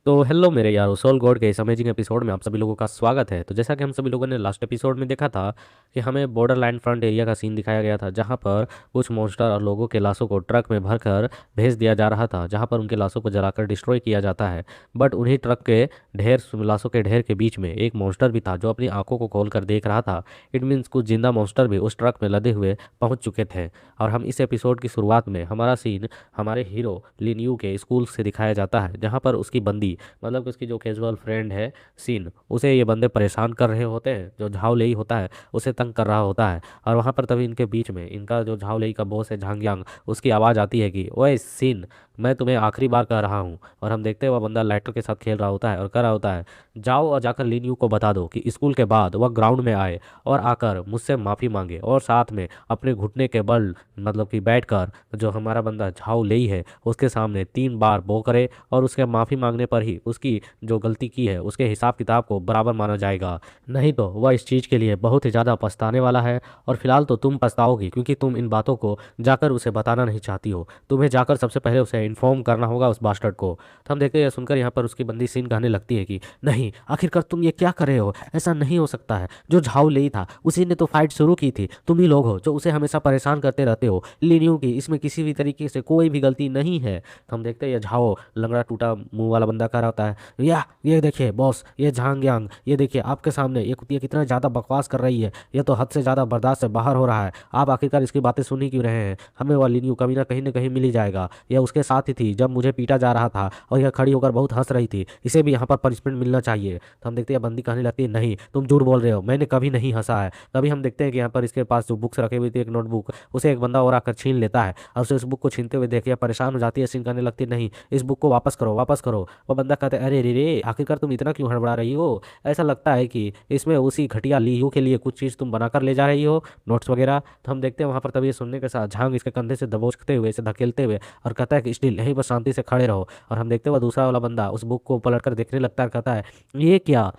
तो हेलो मेरे यारो, सोल गॉड के इस अमेजिंग एपिसोड में आप सभी लोगों का स्वागत है। तो जैसा कि हम सभी लोगों ने लास्ट एपिसोड में देखा था कि हमें बॉर्डर लाइन फ्रंट एरिया का सीन दिखाया गया था, जहां पर कुछ मॉन्स्टर और लोगों के लाशों को ट्रक में भरकर भेज दिया जा रहा था, जहां पर उनके लाशों को जलाकर डिस्ट्रॉय किया जाता है। बट उन्हीं ट्रक के ढेर लाशों के ढेर के बीच में एक मॉन्स्टर भी था जो अपनी आंखों को खोल कर देख रहा था। इट मीन्स कुछ जिंदा मॉन्स्टर भी उस ट्रक में लदे हुए पहुंच चुके थे। और हम इस एपिसोड की शुरुआत में हमारा सीन हमारे हीरो लिन के स्कूल से दिखाया जाता है, जहाँ पर उसकी बंदी मतलब कि उसकी जो कैजुअल फ्रेंड है सीन, उसे ये बंदे परेशान कर रहे होते हैं। जो झाव लेई होता है उसे तंग कर रहा होता है। और वहाँ पर तभी इनके बीच में इनका जो झाव लेई का बॉस है झांगयांग, उसकी आवाज़ आती है कि ओए सीन, मैं तुम्हें आखिरी बार कह रहा हूँ। और हम देखते हैं वह बंदा लाइटर के साथ खेल रहा होता है और कह रहा होता है, जाओ और जाकर लिन यू को बता दो कि स्कूल के बाद वह ग्राउंड में आए और आकर मुझसे माफ़ी मांगे और साथ में अपने घुटने के बल मतलब कि बैठकर जो हमारा बंदा झाव लेई है उसके सामने 3 बार बो करे, और उसके माफ़ी मांगने पर ही उसकी जो गलती की है उसके हिसाब किताब को बराबर माना जाएगा। नहीं तो वह इस चीज़ के लिए बहुत ही ज़्यादा पछताने वाला है। और फिलहाल तो तुम पछताओगी क्योंकि तुम इन बातों को जाकर उसे बताना नहीं चाहती हो। तुम्हें जाकर सबसे पहले उसे इन्फॉर्म करना होगा उस बास्टर्ड को। तो हम देखते हैं सुनकर यहाँ पर उसकी बंदी सीन कहने लगती है कि नहीं, आखिरकार तुम ये क्या कर रहे हो, ऐसा नहीं हो सकता है। जो झाऊ ले था उसी ने तो फाइट शुरू की थी, तुम ही लोग हो जो उसे हमेशा परेशान करते रहते हो। लिनियो की इसमें किसी भी तरीके से कोई भी गलती नहीं है। तो हम देखते हैं ये झाओ लंगड़ा टूटा मुंह वाला बंदा कह रहा होता है, या ये देखिए बॉस, ये झांगयांग, ये देखिए आपके सामने ये कुतिया कितना ज़्यादा बकवास कर रही है, ये तो हद से ज़्यादा बर्दाश्त से बाहर हो रहा है। आप आखिरकार इसकी बातें सुन ही क्यों रहे हैं? हमें वह लिनियो कभी ना कहीं मिल ही जाएगा। यह उसके साथ ही थी जब मुझे पीटा जा रहा था और यह खड़ी होकर बहुत हंस रही थी, इसे भी यहाँ पर पनिशमेंट मिलना चाहिए। तो हम देखते हैं बंदी कहने लगती है, नहीं तुम झूठ बोल रहे हो, मैंने कभी नहीं हंसा है। तभी हम देखते हैं कि यहाँ पर इसके पास जो बुक्स रखे हुए थे, एक नोटबुक, उसे एक बंदा और आकर छीन लेता है और उसे उस बुक को छीनते हुए देख परेशान हो जाती है। सीन करने लगती है, नहीं इस बुक को वापस करो, वापस करो। वो बंदा कहता है, अरे रे रे, आखिरकार तुम इतना क्यों हड़बड़ा रही हो? ऐसा लगता है कि इसमें उसी घटिया लीयू के लिए कुछ चीज़ तुम बनाकर ले जा रही हो, नोट्स वगैरह। तो हम देखते हैं वहाँ पर तभी ये सुनने के साथ झांग इसके कंधे से दबोचते हुए, इसे धकेलते हुए और कहता है कि स्टिल यहीं पर शांति से खड़े रहो। और हम देखते हुए दूसरा वाला बंदा उस बुक को पलट कर देखने लगता है और कहता है, ये क्या,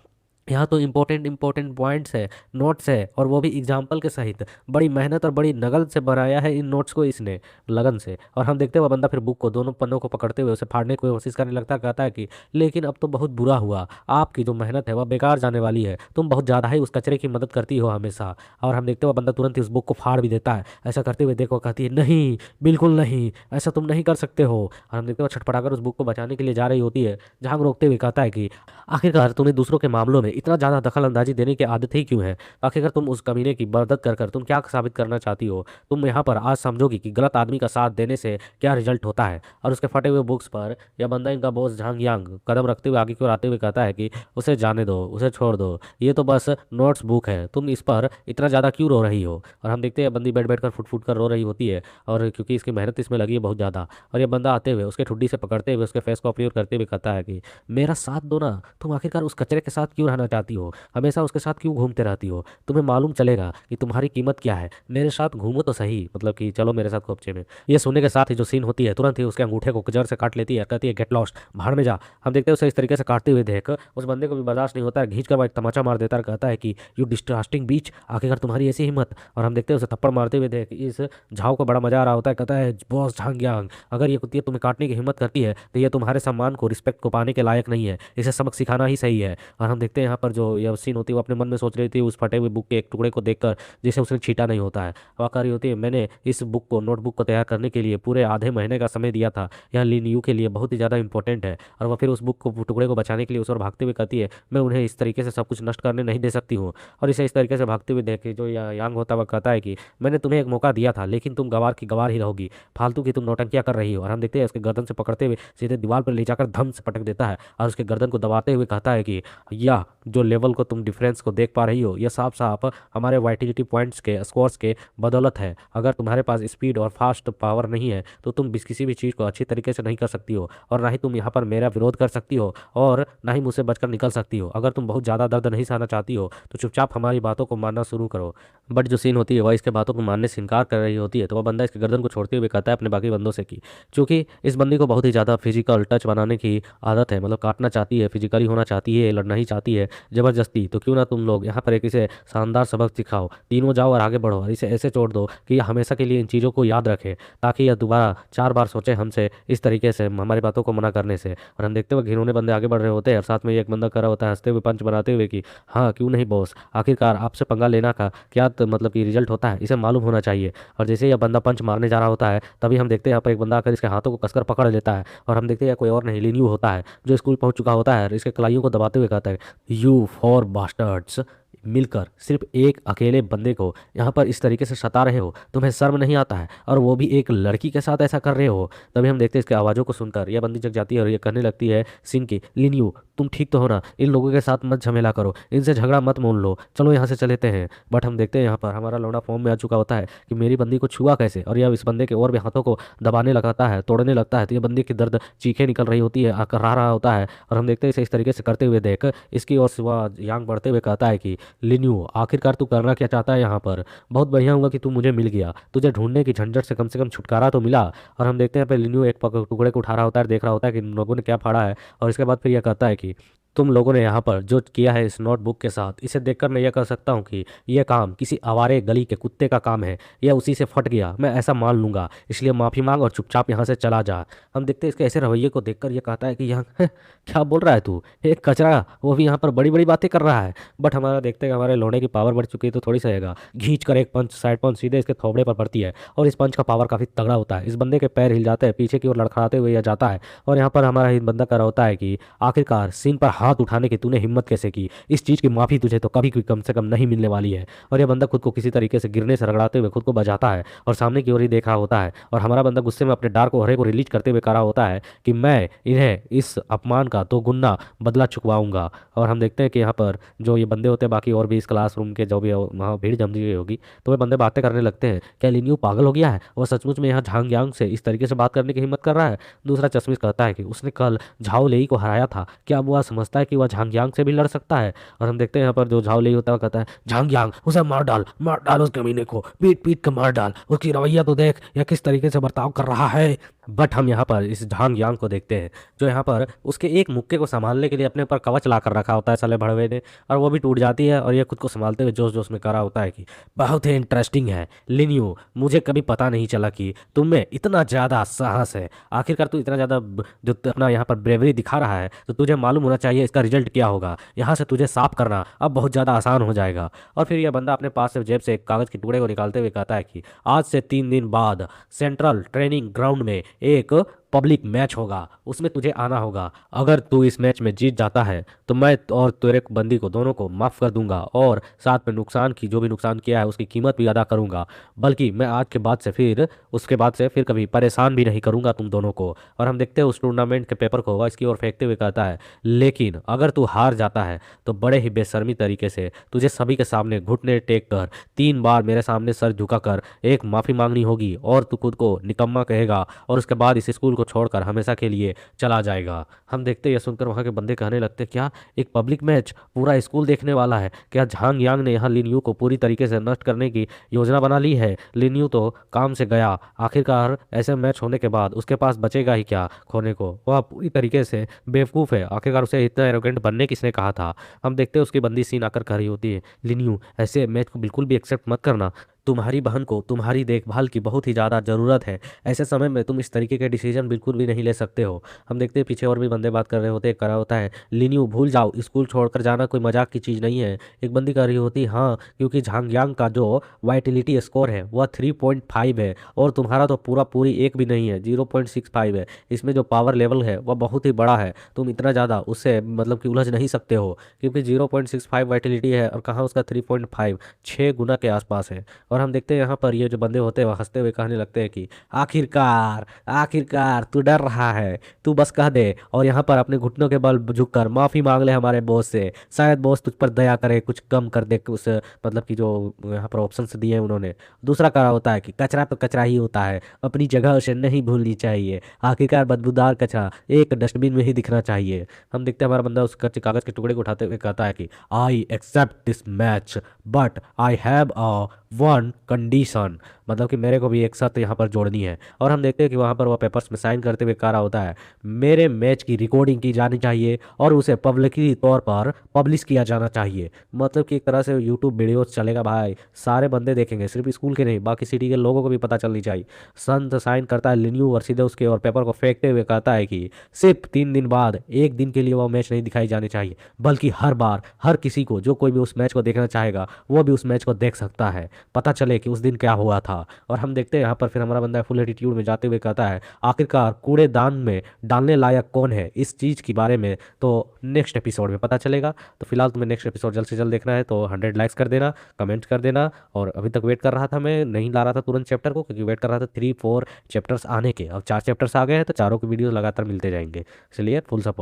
यहाँ तो इम्पोर्टेंट इम्पोर्टेंट पॉइंट्स है, नोट्स है, और वो भी एग्जाम्पल के सहित। बड़ी मेहनत और बड़ी नगन से बनाया है इन नोट्स को इसने, लगन से। और हम देखते हैं वह बंदा फिर बुक को दोनों पन्नों को पकड़ते हुए उसे फाड़ने की कोशिश करने लगता है, कहता है कि लेकिन अब तो बहुत बुरा हुआ, आपकी जो मेहनत है वह बेकार जाने वाली है, तुम बहुत ज़्यादा ही उस कचरे की मदद करती हो हमेशा। और हम देखते हैं वह बंदा तुरंत ही उस बुक को फाड़ भी देता है। ऐसा करते हुए देखो कहती है, नहीं बिल्कुल नहीं, ऐसा तुम नहीं कर सकते हो। और हम देखते हैं वह छटपटाकर उस बुक को बचाने के लिए जा रही होती है। जहां रोकते हुए कहता है कि आखिरकार तुम्हें दूसरों के मामलों में इतना ज़्यादा दखल अंदाजी देने की आदत ही क्यों है? आखिरकार तुम उस कमीने की मदद कर कर तुम क्या साबित करना चाहती हो? तुम यहाँ पर आज समझोगी कि गलत आदमी का साथ देने से क्या रिजल्ट होता है। और उसके फटे हुए बुक्स पर यह बंदा इनका बॉस झांग यांग कदम रखते हुए आगे की ओर आते हुए कहता है कि उसे जाने दो, उसे छोड़ दो, ये तो बस नोट्स बुक है, तुम इस पर इतना ज़्यादा क्यों रो रही हो? और हम देखते हैं बंदी बैठ बैठ कर फुट फुट कर रो रही होती है, और क्योंकि इसकी मेहनत इसमें लगी है बहुत ज़्यादा। और यह बंदा आते हुए उसके ठुड्डी से पकड़ते हुए उसके फेस को अपनी ओर करते हुए कहता है कि मेरा साथ दो ना, तुम आखिरकार उस कचरे के साथ क्यों रहना चाहती हो? हमेशा उसके साथ क्यों घूमते रहती हो? तुम्हें मालूम चलेगा कि तुम्हारी कीमत क्या है। मेरे साथ घूमो तो सही, मतलब कि चलो मेरे साथ खोपचे में। ये सुनने के साथ ही जो सीन होती है, तुरंत ही उसके अंगूठे को जड़ से काट लेती है, कहती है गेट लॉस्ट, भाड़ में जा। हम देखते हैं उसे इस तरीके से काटते हुए देख उस बंदे को भी बर्दाश्त नहीं होता है, खींच कर वह एक तमाचा मार देता है, कहता है कि यू डिस्ट्रास्टिंग बीच, आखिरकार तुम्हारी ऐसी हिम्मत। और हम देखते हैं उसे थप्पड़ मारते हुए देख इस झाव को बड़ा मजा आ रहा होता है, कहता है बॉस झांगयांग, अगर ये कुतिया तुम्हें काटने की हिम्मत करती है तो ये तुम्हारे सम्मान को, रिस्पेक्ट को पाने के लायक नहीं है, इसे सबक सिखाना ही सही है। और हम देखते हैं यहाँ पर जो यह सीन होती है वो अपने मन में सोच रही थी उस फटे हुए बुक के एक टुकड़े को देखकर जिसे उसने छीटा नहीं होता है। वह कह रही होती है, मैंने इस बुक को, नोटबुक को तैयार करने के लिए पूरे आधे महीने का समय दिया था, यह लिन यू के लिए बहुत ही ज़्यादा इंपॉर्टेंट है। और वह फिर उस बुक को, टुकड़े को बचाने के लिए उस ओर भागते हुए कहती है, मैं उन्हें इस तरीके से सब कुछ नष्ट करने नहीं दे सकती हूँ। और इसे इस तरीके से भागते हुए देखे जो यांग होता वह कहता है कि मैंने तुम्हें एक मौका दिया था, लेकिन तुम गवार की गवार ही रहोगी, फालतू की तुम नौटंकियां कर रही हो। और हम देखते हैं उसके गर्दन से पकड़ते हुए सीधे दीवार पर ले जाकर धम से पटक देता है और उसके गर्दन को दबाते हुए कहता है कि या जो लेवल को तुम डिफरेंस को देख पा रही हो, यह साफ साफ हमारे वाइटिलिटी पॉइंट्स के स्कोर्स के बदौलत है। अगर तुम्हारे पास स्पीड और फास्ट पावर नहीं है तो तुम किसी भी चीज़ को अच्छी तरीके से नहीं कर सकती हो, और ना ही तुम यहाँ पर मेरा विरोध कर सकती हो, और ना ही मुझसे बचकर निकल सकती हो। अगर तुम बहुत ज़्यादा दर्द नहीं सहना चाहती हो तो चुपचाप हमारी बातों को मानना शुरू करो। बट जो सीन होती है वह इसके बातों को मानने से इनकार कर रही होती है, तो वह बंदा इसके गर्दन को छोड़ते हुए कहता है अपने बाकी बंदों से कि चूंकि इस बंदी को बहुत ही ज़्यादा फिजिकल टच बनाने की आदत है, मतलब काटना चाहती है, फिजिकली वाली होना चाहती है, लड़ना ही चाहती है ज़बरदस्ती, तो क्यों ना तुम लोग यहाँ पर एक इसे शानदार सबक सिखाओ, तीनों जाओ और आगे बढ़ो और इसे ऐसे छोड़ दो कि ये हमेशा के लिए इन चीज़ों को याद रखे, ताकि यह दोबारा 4 बार सोचे हमसे इस तरीके से हमारी बातों को मना करने से। और हम देखते हुए घिनौने बंदे आगे बढ़ रहे होते हैं और साथ में एक बंदा करा होता है हंसते हुए पंच बनाते हुए कि हाँ क्यों नहीं बॉस, आखिरकार आपसे पंगा लेना का क्या मतलब कि रिजल्ट होता है इसे मालूम होना चाहिए। और जैसे यह बंदा पंच मारने जा रहा होता है तभी हम देखते हैं यहाँ पर एक बंदा आकर इसके हाथों को कसकर पकड़ लेता है और हम देखते हैं कोई और नहीं लिन्यू होता है जो स्कूल पहुंच चुका होता है और इसके कलाइयों को दबाते हुए कहता है, यू फॉर बास्टर्ड्स, मिलकर सिर्फ एक अकेले बंदे को यहाँ पर इस तरीके से सता रहे हो, तुम्हें शर्म नहीं आता है, और वो भी एक लड़की के साथ ऐसा कर रहे हो। तभी हम देखते हैं इसके आवाज़ों को सुनकर यह बंदी जग जाती है और ये कहने लगती है सिन की, लिन्यू तुम ठीक तो हो ना, इन लोगों के साथ मत झमेला करो, इनसे झगड़ा मत मोल लो, चलो यहाँ से चलेते हैं। बट हम देखते हैं यहाँ पर हमारा लौंडा फॉर्म में आ चुका होता है कि मेरी बंदी को छुआ कैसे, और यह इस बंदे के और भी हाथों को दबाने लगता है, तोड़ने लगता है, तो ये बंदी की दर्द चीखें निकल रही होती है, आकर रहा होता है। और हम देखते हैं इसे इस तरीके से करते हुए देख इसकी और सिवा यांग बढ़ते हुए कहता है कि लिन्यू आखिरकार तू करना क्या चाहता है यहाँ पर, बहुत बढ़िया हुआ कि तू मुझे मिल गया, तुझे ढूंढने की झंझट से कम छुटकारा तो मिला। और हम देखते हैं यहाँ पे लिन्यू एक टुकड़े को उठा रहा होता है, देख रहा होता है कि इन लोगों ने क्या फाड़ा है, और इसके बाद फिर यह कहता है कि तुम लोगों ने यहाँ पर जो किया है इस नोटबुक के साथ, इसे देखकर मैं यह कह सकता हूँ कि यह काम किसी आवारे गली के कुत्ते का काम है, यह उसी से फट गया, मैं ऐसा मान लूंगा, इसलिए माफ़ी मांग और चुपचाप यहाँ से चला जा। हम देखते हैं इसके ऐसे रवैये को देखकर यह कहता है कि यहाँ क्या बोल रहा है तू, एक कचरा, वो भी यहाँ पर बड़ी बड़ी बातें कर रहा है। बट हमारा देखते हैं हमारे लोने की पावर बढ़ चुकी है, तो थोड़ी सा रहेगा घींच कर एक पंच साइड पंच सीधे इसके थोबड़े पर पड़ती है, और इस पंच का पावर काफ़ी तगड़ा होता है। इस बंदे के पैर हिल जाते हैं, पीछे की ओर लड़खड़ाते हुए यह जाता है, और यहाँ पर हमारा बंदा कर रहा होता है कि आखिरकार सीन पर हाथ उठाने की तूने हिम्मत कैसे की, इस चीज़ की माफ़ी तुझे तो कभी कोई कम से कम नहीं मिलने वाली है। और यह बंदा खुद को किसी तरीके से गिरने से रगड़ाते हुए खुद को बचाता है और सामने की ओर ही देख रहा होता है, और हमारा बंदा गुस्से में अपने डार्क ओरे को रिलीज करते हुए कह रहा होता है कि मैं इन्हें इस अपमान का 2 गुना बदला चुकवाऊंगा। और हम देखते हैं कि यहाँ पर जो ये बंदे होते हैं बाकी और भी इस क्लासरूम के जो भी वहाँ भीड़ जम गई होगी, तो वे बंदे बातें करने लगते हैं, क्या लिन्यू पागल हो गया है, वह सचमुच में यहाँ झांग यांग से इस तरीके से बात करने की हिम्मत कर रहा है। दूसरा चश्मिश कहता है कि उसने कल झाओ लेई को हराया था, क्या अब वह समझता है कि वह झांग यांग से भी लड़ सकता है। और हम देखते हैं यहाँ पर जो झाओ लेई होता है कहता है, झांग यांग उसे मार डाल उस कमीने को, पीट पीट कर मार डाल, उसकी रवैया तो देख, यह किस तरीके से बर्ताव कर रहा है। बट हम यहाँ पर इस झांग यांग को देखते हैं जो यहाँ पर उसके एक मुक्के को संभालने के लिए अपने ऊपर कवच ला कर रखा होता है साले भड़वे ने, और वो भी टूट जाती है, और ये खुद को संभालते हुए जोश जोश में कह रहा होता है कि बहुत ही इंटरेस्टिंग है लिन्यू, मुझे कभी पता नहीं चला कि तुम में इतना ज़्यादा साहस है, आखिरकार तू इतना ज़्यादा जो अपना यहाँ पर ब्रेवरी दिखा रहा है, तो तुझे मालूम होना चाहिए इसका रिजल्ट क्या होगा, यहाँ से तुझे साफ करना अब बहुत ज़्यादा आसान हो जाएगा। और फिर यह बंदा अपने पास से जेब से एक कागज़ के टुकड़े को निकालते हुए कहता है कि आज से 3 दिन बाद सेंट्रल ट्रेनिंग ग्राउंड में एक पब्लिक मैच होगा, उसमें तुझे आना होगा, अगर तू इस मैच में जीत जाता है तो मैं और तेरे बंदी को दोनों को माफ़ कर दूंगा, और साथ में नुकसान की जो भी नुकसान किया है उसकी कीमत भी अदा करूंगा, बल्कि मैं आज के बाद से फिर उसके बाद से फिर कभी परेशान भी नहीं करूंगा तुम दोनों को। और हम देखते हैं उस टूर्नामेंट के पेपर को वह इसकी ओर फेंकते हुए कहता है, लेकिन अगर तू हार जाता है तो बड़े ही बेशर्मी तरीके से तुझे सभी के सामने घुटने टेक कर 3 बार मेरे सामने सर झुकाकर एक माफ़ी मांगनी होगी, और तू खुद को निकम्मा कहेगा, और उसके बाद इस स्कूल को छोड़कर हमेशा के लिए चला जाएगा। हम देखते हैं यह सुनकर वहां के बंदे कहने लगते, क्या एक पब्लिक मैच पूरा स्कूल देखने वाला है, क्या झांग यांग ने यहाँ लिन्यू को पूरी तरीके से नष्ट करने की योजना बना ली है, लिन्यू तो काम से गया, आखिरकार ऐसे मैच होने के बाद उसके पास बचेगा ही क्या खोने को, वह पूरी तरीके से बेवकूफ़ है, आखिरकार उसे इतना एरोगेंट बनने किसने कहा था। हम देखते हैं उसकी बंदी सीन आकर कह रही होती है, लिन्यू ऐसे मैच को बिल्कुल भी एक्सेप्ट मत करना, तुम्हारी बहन को तुम्हारी देखभाल की बहुत ही ज़्यादा ज़रूरत है, ऐसे समय में तुम इस तरीके के डिसीजन बिल्कुल भी नहीं ले सकते हो। हम देखते हैं पीछे और भी बंदे बात कर रहे होते हैं, करा होता है, लिन्यू भूल जाओ, स्कूल छोड़कर जाना कोई मजाक की चीज़ नहीं है। एक बंदी कर रही होती, हाँ क्योंकि झांग यांग का जो वाइटिलिटी स्कोर है वह 3.5 है, और तुम्हारा तो पूरी एक भी नहीं है, 0.65 है, इसमें जो पावर लेवल है वह बहुत ही बड़ा है, तुम इतना ज़्यादा उससे मतलब कि उलझ नहीं सकते हो, क्योंकि 0.65 वाइटिलिटी है और कहाँ उसका 3.5 6 गुना के आसपास है। और हम देखते हैं यहाँ पर ये जो बंदे होते हैं वह हंसते हुए कहने लगते हैं कि आखिरकार आखिरकार तू डर रहा है, तू बस कह दे और यहाँ पर अपने घुटनों के बल झुककर माफ़ी मांग ले हमारे बॉस से, शायद बॉस तुझ पर दया करे, कुछ कम कर दे उस मतलब कि जो यहाँ पर ऑप्शन दिए हैं उन्होंने। दूसरा कहा होता है कि कचरा तो कचरा ही होता है, अपनी जगह उसे नहीं भूलनी चाहिए, आखिरकार बदबूदार कचरा एक डस्टबिन में ही दिखना चाहिए। हम देखते हैं हमारा बंदा उस कागज़ के टुकड़े को उठाते हुए कहता है कि I accept this match but I have a one condition, मतलब कि मेरे को भी एक साथ यहाँ पर जोड़नी है। और हम देखते हैं कि वहाँ पर वह पेपर्स में साइन करते हुए कह रहा होता है मेरे मैच की रिकॉर्डिंग की जानी चाहिए और उसे पब्लिकली तौर पर पब्लिश किया जाना चाहिए। मतलब कि एक तरह से यूट्यूब वीडियोस चलेगा भाई, सारे बंदे देखेंगे, सिर्फ स्कूल के नहीं बाकी सिटी के लोगों को भी पता चलनी चाहिए। संत साइन करता है लिन्यू और सीधे उसके और पेपर को फेंकते हुए कहता है कि सिर्फ 3 दिन बाद एक दिन के लिए वह मैच नहीं दिखाई जानी चाहिए, बल्कि हर बार हर किसी को जो कोई भी उस मैच को देखना चाहेगा वो भी उस मैच को देख सकता है, पता चले कि उस दिन क्या हुआ था। और हम देखते हैं यहाँ पर फिर हमारा बंदा फुल एटीट्यूड में जाते हुए कहता है आखिरकार कूड़ेदान में डालने लायक कौन है, इस चीज़ के बारे में तो नेक्स्ट एपिसोड में पता चलेगा। तो फिलहाल तुम्हें नेक्स्ट एपिसोड जल्द से जल्द देखना है तो 100 लाइक्स कर देना, कमेंट कर देना। और अभी तक वेट कर रहा था, मैं नहीं ला रहा था तुरंत चैप्टर को, क्योंकि वेट कर रहा था 3-4 चैप्टर्स आने के। अब 4 चैप्टर्स आ गए हैं तो चारों की वीडियो लगातार मिलते जाएंगे, इसलिए फुल सपोर्ट।